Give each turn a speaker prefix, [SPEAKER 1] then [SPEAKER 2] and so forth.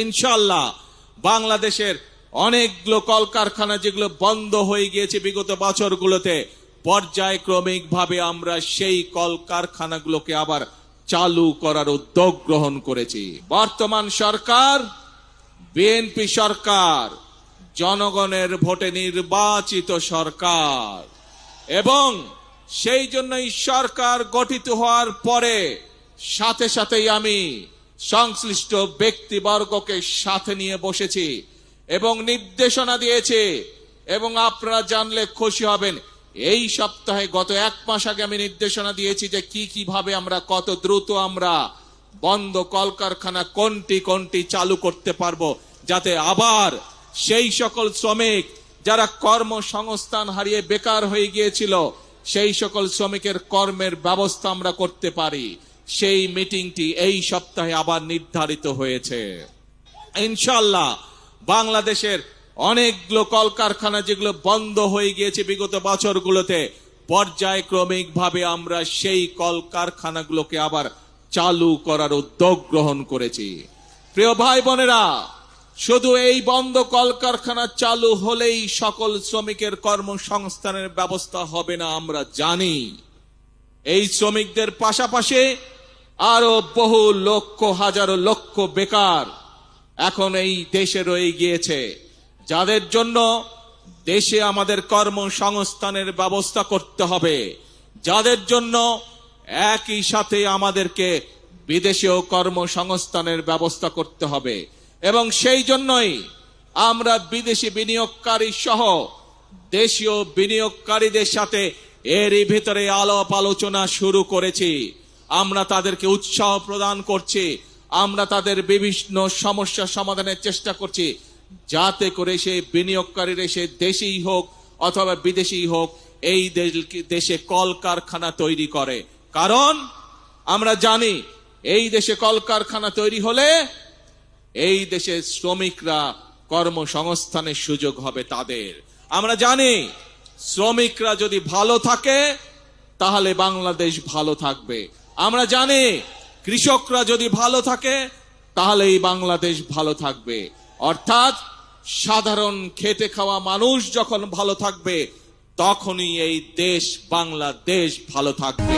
[SPEAKER 1] ইনশাআল্লাহ বাংলাদেশের অনেকগুলো কলকারখানা যেগুলো বন্ধ হয়ে গিয়েছে বিগত বছরগুলোতে পর্যায়ক্রমিকভাবে আমরা সেই কলকারখানাগুলোকে আবার চালু করার উদ্যোগ গ্রহণ করেছি। বর্তমান সরকার বিএনপি সরকার, জনগণের ভোটে নির্বাচিত সরকার, এবং সেই জন্যই সরকার গঠিত হওয়ার পরে সাথে সাথেই আমি সংশ্লিষ্ট ব্যক্তিবর্গকে সাথে নিয়ে বসেছি এবং নির্দেশনা দিয়েছে। এবং আপনারা জানলে খুশি হবেন, এই সপ্তাহে গত এক মাস আগে আমি নির্দেশনা দিয়েছি যে কিভাবে আমরা কত দ্রুত আমরা বন্ধ কলকারখানা কোনটি চালু করতে পারবো, যাতে আবার সেই সকল শ্রমিক যারা কর্মসংস্থান হারিয়ে বেকার হয়ে গিয়েছিল সেই সকল শ্রমিকের কর্মের ব্যবস্থা আমরা করতে পারি। সেই মিটিংটি এই সপ্তাহে আবার নির্ধারিত হয়েছে। ইনশাআল্লাহ বাংলাদেশের অনেকগুলো কলকারখানা যেগুলো বন্ধ হয়ে গিয়েছে বিগত বছরগুলোতে পর্যায়ক্রমিকভাবে আমরা সেই কলকারখানাগুলোকে আবার চালু করার উদ্যোগ গ্রহণ করেছি। প্রিয় ভাই বোনেরা, শুধু এই বন্ধ কলকারখানা চালু হলেই সকল শ্রমিকের কর্মসংস্থানের ব্যবস্থা হবে না আমরা জানি। এই শ্রমিকদের পাশাপাশি আরো বহু লক্ষ হাজারো লক্ষ বেকার এখন এই দেশে রয়ে গিয়েছে, যাদের জন্য দেশে আমাদের কর্মসংস্থানের ব্যবস্থা করতে হবে, যাদের জন্য একই সাথে আমাদেরকে বিদেশেও কর্মসংস্থানের ব্যবস্থা করতে হবে। এবং সেই জন্যই আমরা বিদেশি বিনিয়োগকারী সহ দেশীয় বিনিয়োগকারীদের সাথে এরই ভিতরে আলাপ আলোচনা শুরু করেছি। আমরা তাদেরকে উৎসাহ প্রদান করছি, আমরা তাদের বিভিন্ন সমস্যা সমাধানের চেষ্টা করছি, যাতে করে সেই বিনিয়োগকারীরা সে দেশেই হোক অথবা বিদেশি হোক এই দেশে কলকারখানা তৈরি করে। কারণ আমরা জানি এই দেশে কলকারখানা তৈরি হলে এই দেশের শ্রমিকরা কর্মসংস্থানের সুযোগ হবে তাদের। আমরা জানি শ্রমিকরা যদি ভালো থাকে তাহলে বাংলাদেশ ভালো থাকবে। আমরা জানি কৃষকরা যদি ভালো থাকে তাহলে এই বাংলাদেশ ভালো থাকবে। অর্থাৎ সাধারণ খেটে খাওয়া মানুষ যখন ভালো থাকবে তখনই এই দেশ বাংলাদেশ ভালো থাকবে।